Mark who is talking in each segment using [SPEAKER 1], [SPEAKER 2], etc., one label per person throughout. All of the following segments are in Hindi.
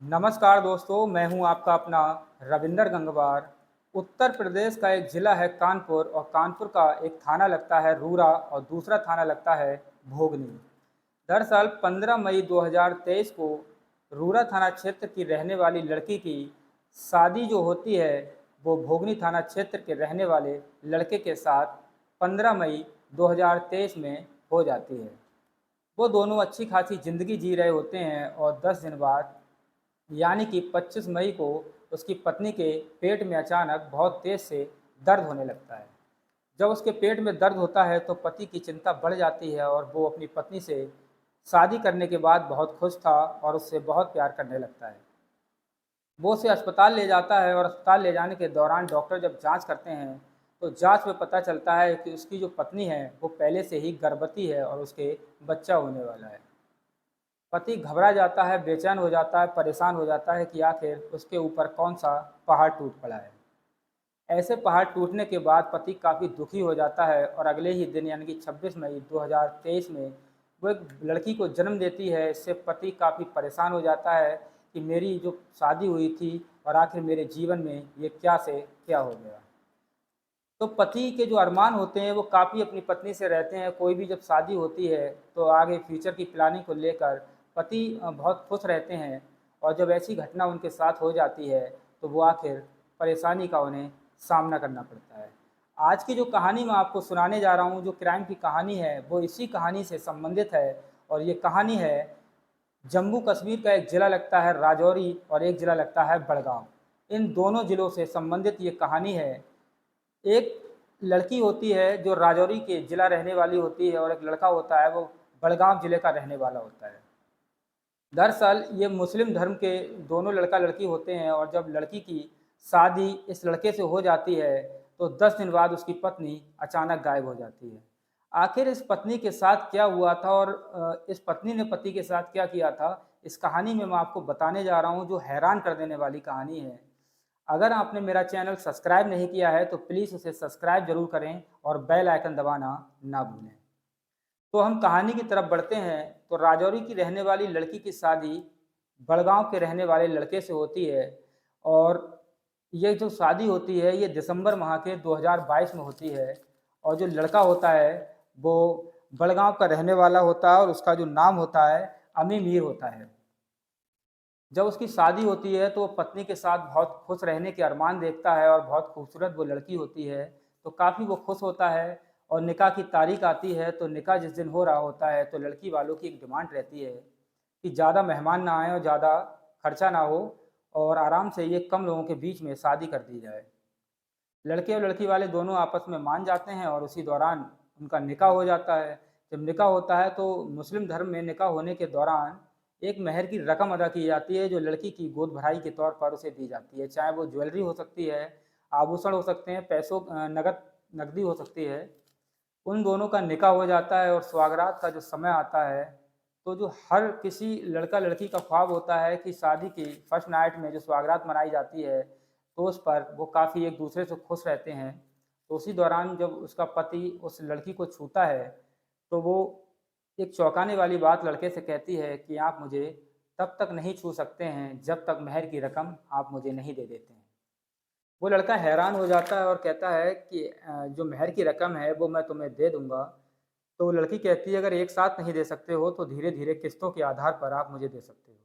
[SPEAKER 1] नमस्कार दोस्तों, मैं हूं आपका अपना रविंदर गंगवार। उत्तर प्रदेश का एक ज़िला है कानपुर और कानपुर का एक थाना लगता है रूरा और दूसरा थाना लगता है भोगनी। दरअसल 15 मई 2023 को रूरा थाना क्षेत्र की रहने वाली लड़की की शादी जो होती है वो भोगनी थाना क्षेत्र के रहने वाले लड़के के साथ 15 मई 2023 में हो जाती है। वो दोनों अच्छी खासी ज़िंदगी जी रहे होते हैं और 10 दिन बाद यानी कि 25 मई को उसकी पत्नी के पेट में अचानक बहुत तेज़ से दर्द होने लगता है। जब उसके पेट में दर्द होता है तो पति की चिंता बढ़ जाती है और वो अपनी पत्नी से शादी करने के बाद बहुत खुश था और उससे बहुत प्यार करने लगता है। वो उसे अस्पताल ले जाता है और अस्पताल ले जाने के दौरान डॉक्टर जब जांच करते हैं तो जांच में पता चलता है कि उसकी जो पत्नी है वो पहले से ही गर्भवती है और उसके बच्चा होने वाला है। पति घबरा जाता है, बेचैन हो जाता है, परेशान हो जाता है कि आखिर उसके ऊपर कौन-सा पहाड़ टूट पड़ा है। ऐसे पहाड़ टूटने के बाद पति काफ़ी दुखी हो जाता है और अगले ही दिन यानी कि 26 मई 2023 में वो एक लड़की को जन्म देती है। इससे पति काफ़ी परेशान हो जाता है कि मेरी जो शादी हुई थी और आखिर मेरे जीवन में ये क्या से क्या हो गया। तो पति के जो अरमान होते हैं वो काफ़ी अपनी पत्नी से रहते हैं। कोई भी जब शादी होती है तो आगे फ्यूचर की प्लानिंग को लेकर पति बहुत खुश रहते हैं और जब ऐसी घटना उनके साथ हो जाती है तो वो आखिर परेशानी का उन्हें सामना करना पड़ता है। आज की जो कहानी मैं आपको सुनाने जा रहा हूँ, जो क्राइम की कहानी है वो इसी कहानी से संबंधित है और ये कहानी है जम्मू कश्मीर का एक ज़िला लगता है राजौरी और एक ज़िला लगता है बड़गांव। इन दोनों ज़िलों से संबंधित ये कहानी है। एक लड़की होती है जो राजौरी के ज़िला रहने वाली होती है और एक लड़का होता है वो बड़गांव ज़िले का रहने वाला होता है। दरअसल ये मुस्लिम धर्म के दोनों लड़का लड़की होते हैं और जब लड़की की शादी इस लड़के से हो जाती है तो 10 दिन बाद उसकी पत्नी अचानक गायब हो जाती है। आखिर इस पत्नी के साथ क्या हुआ था और इस पत्नी ने पति के साथ क्या किया था, इस कहानी में मैं आपको बताने जा रहा हूँ जो हैरान कर देने वाली कहानी है। अगर आपने मेरा चैनल सब्सक्राइब नहीं किया है तो प्लीज़ उसे सब्सक्राइब ज़रूर करें और बेल आइकन दबाना ना भूलें। तो हम कहानी की तरफ बढ़ते हैं। तो राजौरी की रहने वाली लड़की की शादी बड़गांव के रहने वाले लड़के से होती है और ये जो शादी होती है ये दिसंबर माह के 2022 में होती है और जो लड़का होता है वो बड़गांव का रहने वाला होता है और उसका जो नाम होता है अमी मीर होता है। जब उसकी शादी होती है तो वो पत्नी के साथ बहुत खुश रहने के अरमान देखता है और बहुत खूबसूरत वो लड़की होती है तो काफ़ी वो खुश होता है और निकाह की तारीख आती है। तो निकाह जिस दिन हो रहा होता है तो लड़की वालों की एक डिमांड रहती है कि ज़्यादा मेहमान ना आए और ज़्यादा खर्चा ना हो और आराम से ये कम लोगों के बीच में शादी कर दी जाए। लड़के और लड़की वाले दोनों आपस में मान जाते हैं और उसी दौरान उनका निकाह हो जाता है। जब निकाह होता है तो मुस्लिम धर्म में निकाह होने के दौरान एक महर की रकम अदा की जाती है जो लड़की की गोद भराई के तौर पर उसे दी जाती है। चाहे वो ज्वेलरी हो सकती है, आभूषण हो सकते हैं, पैसों नकदी हो सकती है। उन दोनों का निकाह हो जाता है और सुहागरात का जो समय आता है तो जो हर किसी लड़का लड़की का ख्वाब होता है कि शादी की फर्स्ट नाइट में जो सुहागरात मनाई जाती है तो उस पर वो काफ़ी एक दूसरे से खुश रहते हैं। तो उसी दौरान जब उसका पति उस लड़की को छूता है तो वो एक चौंकाने वाली बात लड़के से कहती है कि आप मुझे तब तक नहीं छू सकते हैं जब तक महर की रकम आप मुझे नहीं दे देते हैं। वो लड़का हैरान हो जाता है और कहता है कि जो महर की रकम है वो मैं तुम्हें दे दूंगा। तो लड़की कहती है अगर एक साथ नहीं दे सकते हो तो धीरे धीरे किस्तों के आधार पर आप मुझे दे सकते हो।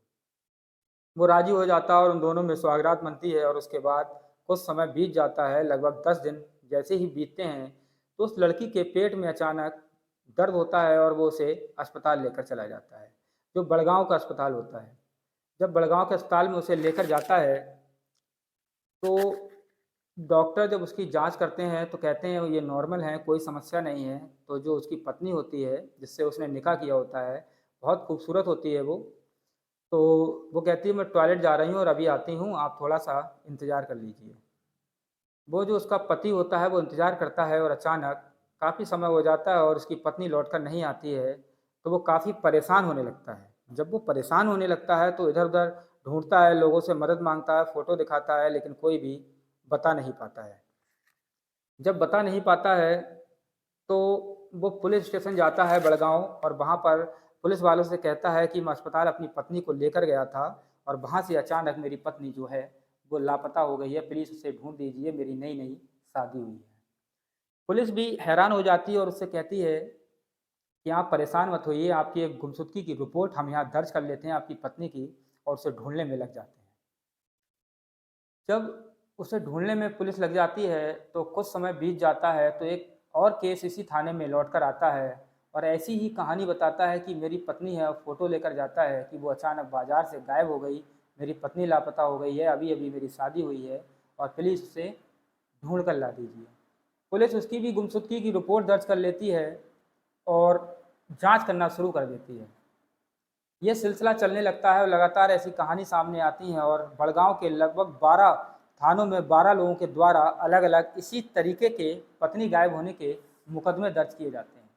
[SPEAKER 1] वो राजी हो जाता है और उन दोनों में सुहागरात बनती है और उसके बाद कुछ समय बीत जाता है, लगभग 10 दिन जैसे ही बीतते हैं तो उस लड़की के पेट में अचानक दर्द होता है और वो उसे अस्पताल लेकर चला जाता है, जो बड़गांव का अस्पताल होता है। जब बड़गांव के अस्पताल में उसे लेकर जाता है तो डॉक्टर जब उसकी जांच करते हैं तो कहते हैं ये नॉर्मल है, कोई समस्या नहीं है। तो जो उसकी पत्नी होती है जिससे उसने निकाह किया होता है, बहुत खूबसूरत होती है वो। तो वो कहती है मैं टॉयलेट जा रही हूँ और अभी आती हूँ, आप थोड़ा-सा इंतज़ार कर लीजिए। वो जो उसका पति होता है वो इंतज़ार करता है और अचानक काफ़ी समय हो जाता है और उसकी पत्नी लौटकर नहीं आती है, तो वो काफ़ी परेशान होने लगता है। जब वो परेशान होने लगता है तो इधर-उधर ढूँढता है, लोगों से मदद माँगता है, फ़ोटो दिखाता है, लेकिन कोई भी बता नहीं पाता है। जब बता नहीं पाता है तो वो पुलिस स्टेशन जाता है बड़गांव और वहाँ पर पुलिस वालों से कहता है कि मैं अस्पताल अपनी पत्नी को लेकर गया था और वहाँ से अचानक मेरी पत्नी जो है वो लापता हो गई है, प्लीज़ उसे ढूँढ दीजिए, मेरी नई-नई शादी हुई है। पुलिस भी हैरान हो जाती है और उससे कहती है कि आप परेशान मत होइए, आपकी एक गुमशुदगी की रिपोर्ट हम यहाँ दर्ज कर लेते हैं आपकी पत्नी की और उसे ढूँढने में लग जाते हैं। जब उसे ढूँढने में पुलिस लग जाती है, तो कुछ समय बीत जाता है, तो एक और केस इसी थाने में लौट कर आता है और ऐसी ही कहानी बताता है कि मेरी पत्नी है, फ़ोटो लेकर जाता है कि वो अचानक बाज़ार से गायब हो गई, मेरी पत्नी लापता हो गई है, अभी-अभी मेरी शादी हुई है और प्लीज़ उसे ढूँढ कर ला दीजिए। पुलिस उसकी भी गुमशुदगी की रिपोर्ट दर्ज कर लेती है और जाँच करना शुरू कर देती है। ये सिलसिला चलने लगता है और लगातार ऐसी कहानी सामने आती हैं और बड़गांव के लगभग 12 थानों में 12 लोगों के द्वारा अलग-अलग इसी तरीके के पत्नी गायब होने के मुकदमे दर्ज किए जाते हैं।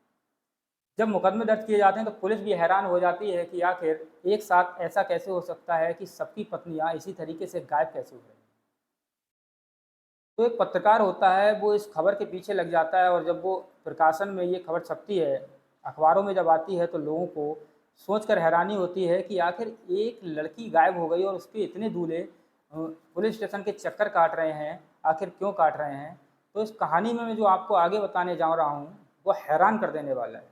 [SPEAKER 1] जब मुकदमे दर्ज किए जाते हैं तो पुलिस भी हैरान हो जाती है कि आखिर एक साथ ऐसा कैसे हो सकता है कि सबकी पत्नियां इसी तरीके से गायब कैसे हो रही हैं। तो एक पत्रकार होता है, वो इस खबर के पीछे लग जाता है और जब वो प्रकाशन में ये खबर छपती है, अखबारों में जब आती है तो लोगों को सोचकर हैरानी होती है कि आखिर एक लड़की गायब हो गई और उसके इतने दूल्हे पुलिस स्टेशन के चक्कर काट रहे हैं, आखिर क्यों काट रहे हैं? तो इस कहानी में मैं जो आपको आगे बताने जा रहा हूँ, वो हैरान कर देने वाला है।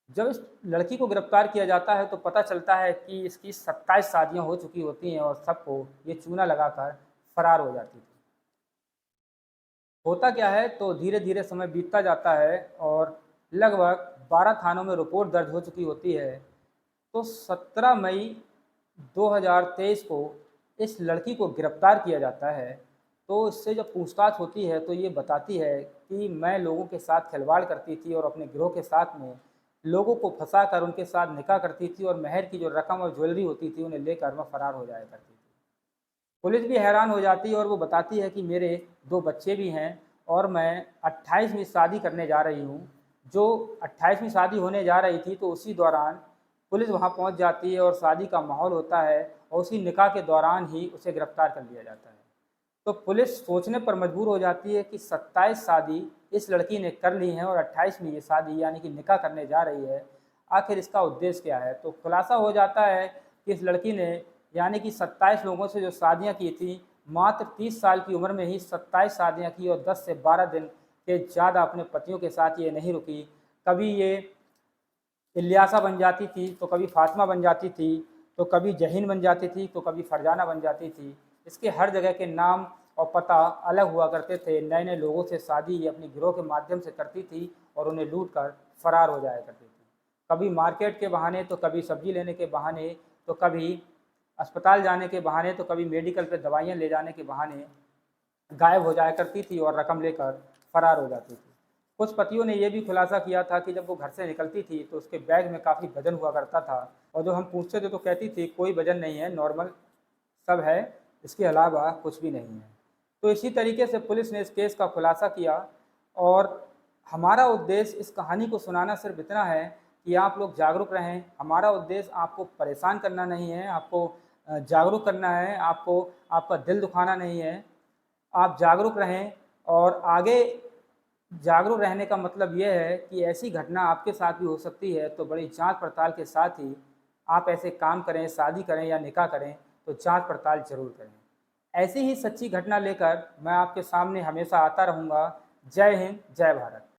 [SPEAKER 1] जब इस लड़की को गिरफ्तार किया जाता है तो पता चलता है कि इसकी 27 शादियाँ हो चुकी होती हैं और सबको ये चूना लगाकर फरार हो जाती थी। होता क्या है, तो धीरे-धीरे समय बीतता जाता है और लगभग 12 थानों में रिपोर्ट दर्ज हो चुकी होती है। तो 17 मई 2023 को इस लड़की को गिरफ्तार किया जाता है। तो इससे जब पूछताछ होती है तो ये बताती है कि मैं लोगों के साथ खिलवाड़ करती थी और अपने गिरोह के साथ में लोगों को फँसाकर उनके साथ निकाह करती थी और महर की जो रकम और ज्वेलरी होती थी उन्हें लेकर मैं फ़रार हो जाया करती थी। पुलिस भी हैरान हो जाती है और वो बताती है कि मेरे 2 बच्चे भी हैं और मैं 28वीं शादी करने जा रही हूँ। जो 28वीं शादी होने जा रही थी तो उसी दौरान पुलिस वहाँ पहुँच जाती है और शादी का माहौल होता है और उसी निकाह के दौरान ही उसे गिरफ्तार कर लिया जाता है। तो पुलिस सोचने पर मजबूर हो जाती है कि 27 शादी इस लड़की ने कर ली हैं और 28वीं ये शादी यानी कि निकाह करने जा रही है। आखिर इसका उद्देश्य क्या है? तो खुलासा हो जाता है कि इस लड़की ने यानी कि 27 लोगों से जो शादियाँ की थी, मात्र 30 साल की उम्र में ही 27 शादियाँ की और 10 से 12 दिन के ज़्यादा अपने पतियों के साथ ये नहीं रुकी। कभी ये इल्यासा बन जाती थी, तो कभी फ़ातिमा बन जाती थी, तो कभी जहीन बन जाती थी, तो कभी फरजाना बन जाती थी। इसके हर जगह के नाम और पता अलग हुआ करते थे। नए-नए लोगों से शादी ये अपने गिरोह के माध्यम से करती थी और उन्हें लूट कर फ़रार हो जाया करती थी। कभी मार्केट के बहाने, तो कभी सब्ज़ी लेने के बहाने, तो कभी अस्पताल जाने के बहाने, तो कभी मेडिकल पे दवाइयाँ ले जाने के बहाने गायब हो जाया करती थी और रकम लेकर फरार हो जाती थी। कुछ पतियों ने यह भी खुलासा किया था कि जब वो घर से निकलती थी तो उसके बैग में काफ़ी वज़न हुआ करता था और जब हम पूछते थे तो कहती थी कोई वज़न नहीं है, नॉर्मल सब है, इसके अलावा कुछ भी नहीं है। तो इसी तरीके से पुलिस ने इस केस का खुलासा किया और हमारा उद्देश्य इस कहानी को सुनाना सिर्फ इतना है कि आप लोग जागरूक रहें। हमारा उद्देश्य आपको परेशान करना नहीं है, आपको जागरूक करना है, आपको आपका दिल दुखाना नहीं है। आप जागरूक रहें और आगे जागरूक रहने का मतलब ये है कि ऐसी घटना आपके साथ भी हो सकती है, तो बड़ी जाँच-पड़ताल के साथ ही आप ऐसे काम करें, शादी करें या निकाह करें, तो जाँच-पड़ताल ज़रूर करें। ऐसी ही सच्ची घटना लेकर मैं आपके सामने हमेशा आता रहूँगा। जय हिंद, जय भारत।